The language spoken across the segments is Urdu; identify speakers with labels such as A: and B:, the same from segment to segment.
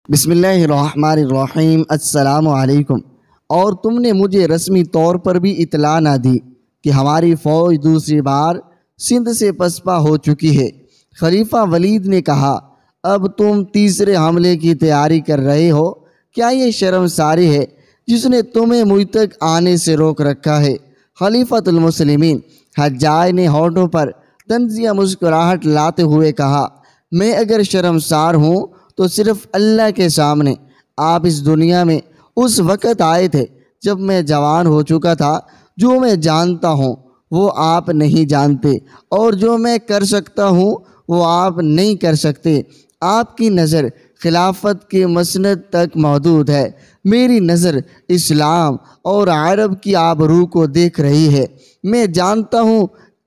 A: بسم اللہ الرحمن الرحیم۔ السلام علیکم۔ اور تم نے مجھے رسمی طور پر بھی اطلاع نہ دی کہ ہماری فوج دوسری بار سندھ سے پسپا ہو چکی ہے۔ خلیفہ ولید نے کہا، اب تم تیسرے حملے کی تیاری کر رہے ہو؟ کیا یہ شرمساری ہے جس نے تمہیں مجھ تک آنے سے روک رکھا ہے؟ خلیفۃ المسلمین حجاج نے ہونٹوں پر طنزیہ مسکراہٹ لاتے ہوئے کہا، میں اگر شرمسار ہوں تو صرف اللہ کے سامنے۔ آپ اس دنیا میں اس وقت آئے تھے جب میں جوان ہو چکا تھا۔ جو میں جانتا ہوں وہ آپ نہیں جانتے، اور جو میں کر سکتا ہوں وہ آپ نہیں کر سکتے۔ آپ کی نظر خلافت کے مسند تک محدود ہے، میری نظر اسلام اور عرب کی آبرو کو دیکھ رہی ہے۔ میں جانتا ہوں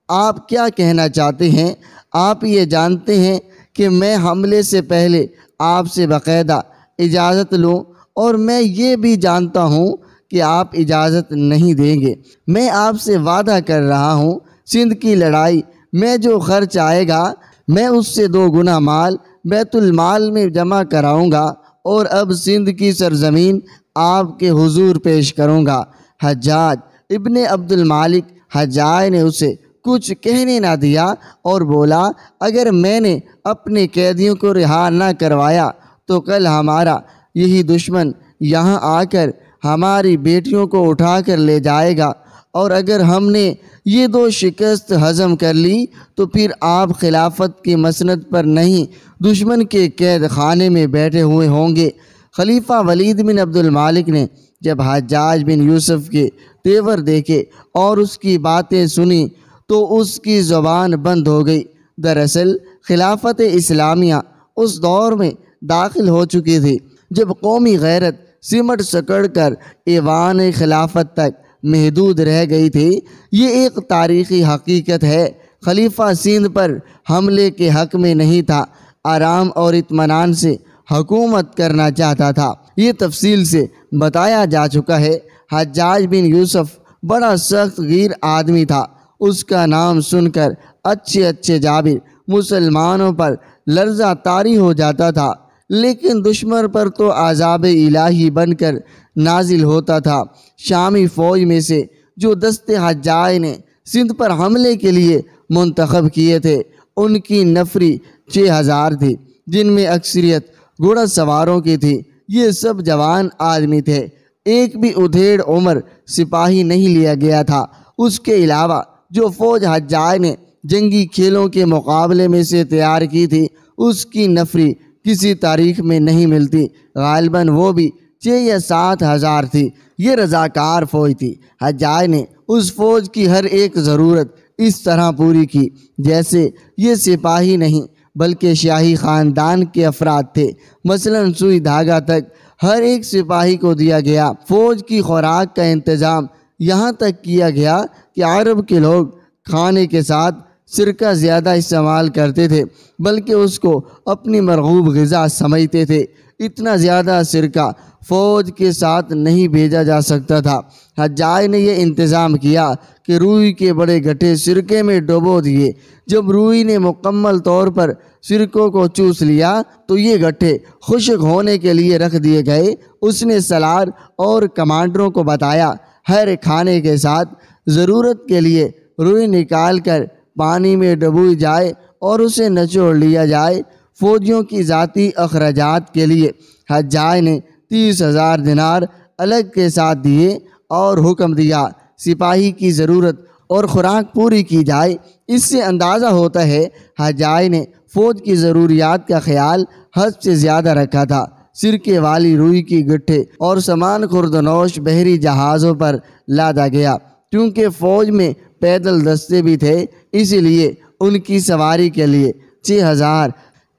A: آپ کیا کہنا چاہتے ہیں۔ آپ یہ جانتے ہیں کہ میں حملے سے پہلے آپ سے باقاعدہ اجازت لوں، اور میں یہ بھی جانتا ہوں کہ آپ اجازت نہیں دیں گے۔ میں آپ سے وعدہ کر رہا ہوں، سندھ کی لڑائی میں جو خرچ آئے گا میں اس سے 2 گنا مال بیت المال میں جمع کراؤں گا، اور اب سندھ کی سرزمین آپ کے حضور پیش کروں گا۔ حجاج ابن عبد المالک حجاج نے اسے کچھ کہنے نہ دیا اور بولا، اگر میں نے اپنے قیدیوں کو رہا نہ کروایا تو کل ہمارا یہی دشمن یہاں آ کر ہماری بیٹیوں کو اٹھا کر لے جائے گا، اور اگر ہم نے یہ 2 شکست ہضم کر لی تو پھر آپ خلافت کی مسند پر نہیں دشمن کے قید خانے میں بیٹھے ہوئے ہوں گے۔ خلیفہ ولید بن عبد المالک نے جب حجاج بن یوسف کے تیور دیکھے اور اس کی باتیں سنی تو اس کی زبان بند ہو گئی۔ دراصل خلافت اسلامیہ اس دور میں داخل ہو چکی تھی جب قومی غیرت سمٹ سکڑ کر ایوان خلافت تک محدود رہ گئی تھی۔ یہ ایک تاریخی حقیقت ہے۔ خلیفہ سندھ پر حملے کے حق میں نہیں تھا، آرام اور اطمینان سے حکومت کرنا چاہتا تھا۔ یہ تفصیل سے بتایا جا چکا ہے۔ حجاج بن یوسف بڑا سخت گیر آدمی تھا۔ اس کا نام سن کر اچھے جابر مسلمانوں پر لرزہ طاری ہو جاتا تھا، لیکن دشمن پر تو عذاب الہی بن کر نازل ہوتا تھا۔ شامی فوج میں سے جو دستے حجاج نے سندھ پر حملے کے لیے منتخب کیے تھے ان کی نفری 6000 تھی، جن میں اکثریت گھوڑا سواروں کی تھی۔ یہ سب جوان آدمی تھے، ایک بھی ادھیڑ عمر سپاہی نہیں لیا گیا تھا۔ اس کے علاوہ جو فوج حجاج نے جنگی کھیلوں کے مقابلے میں سے تیار کی تھی اس کی نفری کسی تاریخ میں نہیں ملتی۔ غالباً وہ بھی 6 یا 7 ہزار تھی۔ یہ رضاکار فوج تھی۔ حجاج نے اس فوج کی ہر ایک ضرورت اس طرح پوری کی جیسے یہ سپاہی نہیں بلکہ شاہی خاندان کے افراد تھے۔ مثلاً سوئی دھاگا تک ہر ایک سپاہی کو دیا گیا۔ فوج کی خوراک کا انتظام یہاں تک کیا گیا کہ عرب کے لوگ کھانے کے ساتھ سرکہ زیادہ استعمال کرتے تھے، بلکہ اس کو اپنی مرغوب غذا سمجھتے تھے۔ اتنا زیادہ سرکہ فوج کے ساتھ نہیں بھیجا جا سکتا تھا۔ حجاج نے یہ انتظام کیا کہ روئی کے بڑے گٹھے سرکے میں ڈبو دیے۔ جب روئی نے مکمل طور پر سرکوں کو چوس لیا تو یہ گٹھے خشک ہونے کے لیے رکھ دیے گئے۔ اس نے سالار اور کمانڈروں کو بتایا، ہر کھانے کے ساتھ ضرورت کے لیے روئی نکال کر پانی میں ڈبوئی جائے اور اسے نچوڑ لیا جائے۔ فوجیوں کی ذاتی اخراجات کے لیے حجاج نے 30,000 دینار الگ کے ساتھ دیے اور حکم دیا سپاہی کی ضرورت اور خوراک پوری کی جائے۔ اس سے اندازہ ہوتا ہے حجاج نے فوج کی ضروریات کا خیال حد سے زیادہ رکھا تھا۔ سرکے والی روئی کی گٹھے اور سامان خوردنوش بحری جہازوں پر لادا گیا۔ کیونکہ فوج میں پیدل دستے بھی تھے، اسی لیے ان کی سواری کے لیے 6000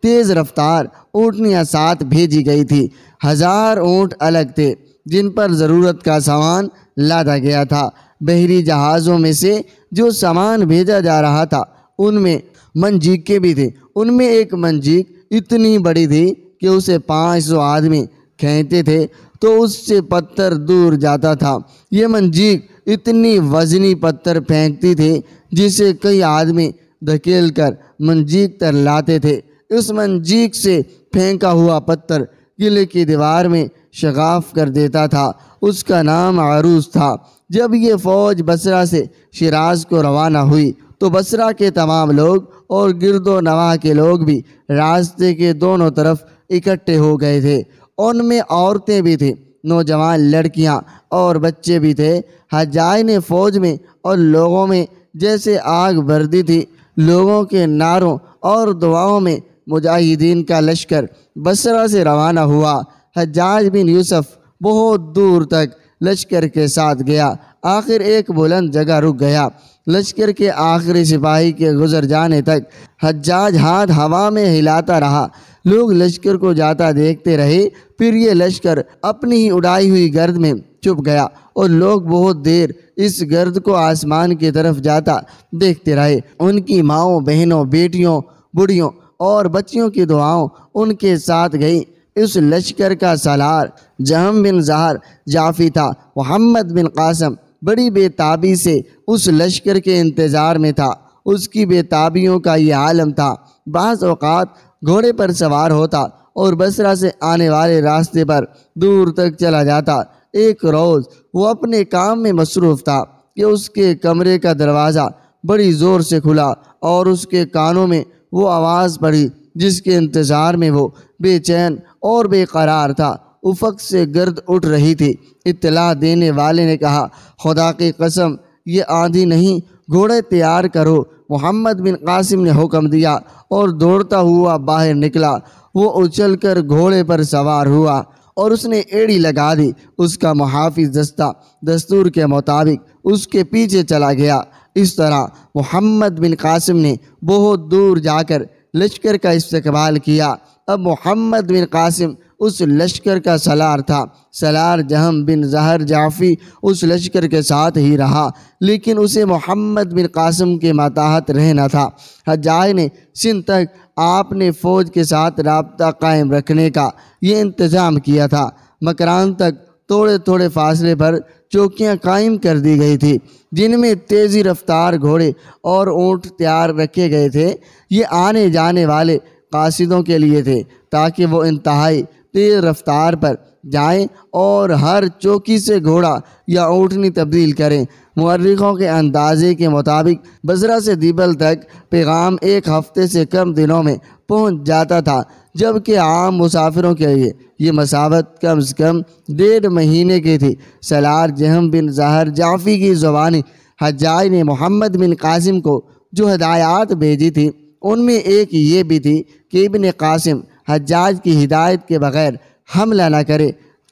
A: تیز رفتار اونٹنیاں ساتھ بھیجی گئی تھی۔ 1000 اونٹ الگ تھے جن پر ضرورت کا سامان لادا گیا تھا۔ بحری جہازوں میں سے جو سامان بھیجا جا رہا تھا ان میں منجیقیں بھی تھیں۔ ان میں ایک منجیق اتنی بڑی تھی کہ اسے 500 آدمی کھینچتے تھے تو اس سے پتھر دور جاتا تھا۔ یہ منجیق اتنی وزنی پتھر پھینکتی تھی جسے کئی آدمی دھکیل کر منجیق تر لاتے تھے۔ اس منجیق سے پھینکا ہوا پتھر قلعے کی دیوار میں شگاف کر دیتا تھا۔ اس کا نام عروس تھا۔ جب یہ فوج بصرہ سے شیراز کو روانہ ہوئی تو بصرہ کے تمام لوگ اور گرد و نواح کے لوگ بھی راستے کے دونوں طرف اکٹھے ہو گئے تھے۔ ان میں عورتیں بھی تھیں، نوجوان لڑکیاں اور بچے بھی تھے۔ حجاج نے فوج میں اور لوگوں میں جیسے آگ بردی تھی۔ لوگوں کے نعروں اور دعاؤں میں مجاہدین کا لشکر بصرہ سے روانہ ہوا۔ حجاج بن یوسف بہت دور تک لشکر کے ساتھ گیا، آخر ایک بلند جگہ رک گیا۔ لشکر کے آخری سپاہی کے گزر جانے تک حجاج ہاتھ ہوا میں ہلاتا رہا۔ لوگ لشکر کو جاتا دیکھتے رہے، پھر یہ لشکر اپنی ہی اڑائی ہوئی گرد میں چھپ گیا اور لوگ بہت دیر اس گرد کو آسمان کی طرف جاتا دیکھتے رہے۔ ان کی ماؤں، بہنوں، بیٹیوں، بڑھیوں اور بچیوں کی دعاؤں ان کے ساتھ گئی۔ اس لشکر کا سالار جہم بن زہر جعفی تھا۔ محمد بن قاسم بڑی بے تابی سے اس لشکر کے انتظار میں تھا۔ اس کی بے تابیوں کا یہ عالم تھا، بعض اوقات گھوڑے پر سوار ہوتا اور بصرہ سے آنے والے راستے پر دور تک چلا جاتا۔ ایک روز وہ اپنے کام میں مصروف تھا کہ اس کے کمرے کا دروازہ بڑی زور سے کھلا اور اس کے کانوں میں وہ آواز پڑی جس کے انتظار میں وہ بے چین اور بے قرار تھا۔ افق سے گرد اٹھ رہی تھی۔ اطلاع دینے والے نے کہا، خدا کی قسم یہ آندھی نہیں، گھوڑے تیار کرو۔ محمد بن قاسم نے حکم دیا اور دوڑتا ہوا باہر نکلا۔ وہ اچھل کر گھوڑے پر سوار ہوا اور اس نے ایڑی لگا دی۔ اس کا محافظ دستہ دستور کے مطابق اس کے پیچھے چلا گیا۔ اس طرح محمد بن قاسم نے بہت دور جا کر لشکر کا استقبال کیا۔ اب محمد بن قاسم اس لشکر کا سالار تھا۔ سالار جہم بن زہر جعفی اس لشکر کے ساتھ ہی رہا، لیکن اسے محمد بن قاسم کے ماتحت رہنا تھا۔ حجاج نے سندھ تک آپ نے فوج کے ساتھ رابطہ قائم رکھنے کا یہ انتظام کیا تھا۔ مکران تک تھوڑے تھوڑے فاصلے پر چوکیاں قائم کر دی گئی تھی، جن میں تیزی رفتار گھوڑے اور اونٹ تیار رکھے گئے تھے۔ یہ آنے جانے والے قاصدوں کے لیے تھے تاکہ وہ انتہائی تیز رفتار پر جائیں اور ہر چوکی سے گھوڑا یا اونٹنی تبدیل کریں۔ مورخوں کے اندازے کے مطابق بصرہ سے دیبل تک پیغام ایک ہفتے سے کم دنوں میں پہنچ جاتا تھا، جبکہ عام مسافروں کے لیے یہ مسافت کم از کم 1.5 مہینے کی تھی۔ سالار جہم بن زہر جعفی کی زبانی حجاج نے محمد بن قاسم کو جو ہدایات بھیجی تھی ان میں ایک یہ بھی تھی کہ ابن قاسم حجاج کی ہدایت کے بغیر حملہ نہ کرے۔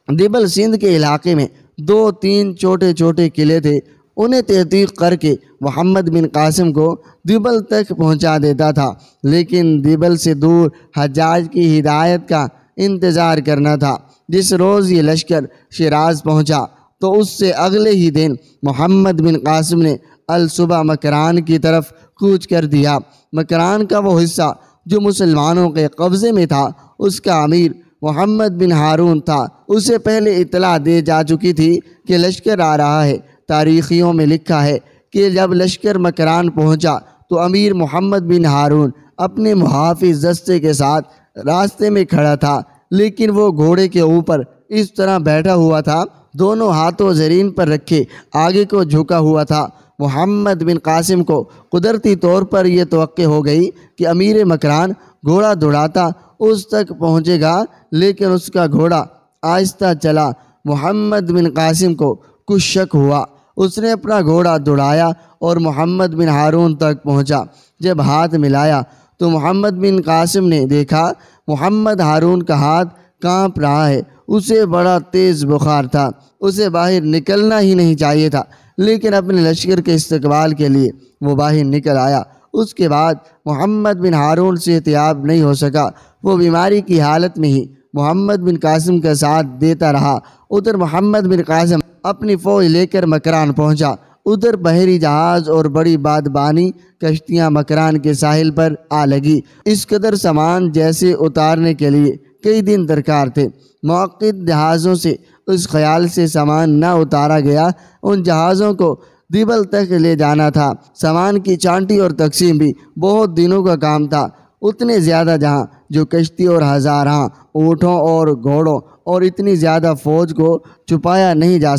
A: دیبل سندھ کے علاقے میں 2-3 چھوٹے چھوٹے قلعے تھے، انہیں تحقیق کر کے محمد بن قاسم کو دیبل تک پہنچا دیتا تھا، لیکن دیبل سے دور حجاج کی ہدایت کا انتظار کرنا تھا۔ جس روز یہ لشکر شیراز پہنچا تو اس سے اگلے ہی دن محمد بن قاسم نے الصبح مکران کی طرف کوچ کر دیا۔ مکران کا وہ حصہ جو مسلمانوں کے قبضے میں تھا، اس کا امیر محمد بن ہارون تھا۔ اسے پہلے اطلاع دے جا چکی تھی کہ لشکر آ رہا ہے۔ تاریخیوں میں لکھا ہے کہ جب لشکر مکران پہنچا تو امیر محمد بن ہارون اپنے محافظ دستے کے ساتھ راستے میں کھڑا تھا، لیکن وہ گھوڑے کے اوپر اس طرح بیٹھا ہوا تھا، دونوں ہاتھوں زرین پر رکھے آگے کو جھکا ہوا تھا۔ محمد بن قاسم کو قدرتی طور پر یہ توقع ہو گئی کہ امیر مکران گھوڑا دوڑاتا اس تک پہنچے گا، لیکن اس کا گھوڑا آہستہ چلا۔ محمد بن قاسم کو کچھ شک ہوا۔ اس نے اپنا گھوڑا دوڑایا اور محمد بن ہارون تک پہنچا۔ جب ہاتھ ملایا تو محمد بن قاسم نے دیکھا محمد ہارون کا ہاتھ کانپ رہا ہے۔ اسے بڑا تیز بخار تھا، اسے باہر نکلنا ہی نہیں چاہیے تھا، لیکن اپنے لشکر کے استقبال کے لیے وہ باہر نکل آیا۔ اس کے بعد محمد بن ہارون سے احتیاط نہیں ہو سکا۔ وہ بیماری کی حالت میں ہی محمد بن قاسم کا ساتھ دیتا رہا۔ ادھر محمد بن قاسم اپنی فوج لے کر مکران پہنچا۔ ادھر بحری جہاز اور بڑی بادبانی کشتیاں مکران کے ساحل پر آ لگی۔ اس قدر سامان جیسے اتارنے کے لیے کئی دن درکار تھے۔ موقت جہازوں سے اس خیال سے سامان نہ اتارا گیا، ان جہازوں کو دیبل تک لے جانا تھا۔ سامان کی چانٹی اور تقسیم بھی بہت دنوں کا کام تھا۔ اتنے زیادہ جہاں جو کشتی اور ہزاراں اونٹوں اور گھوڑوں اور اتنی زیادہ فوج کو چھپایا نہیں جا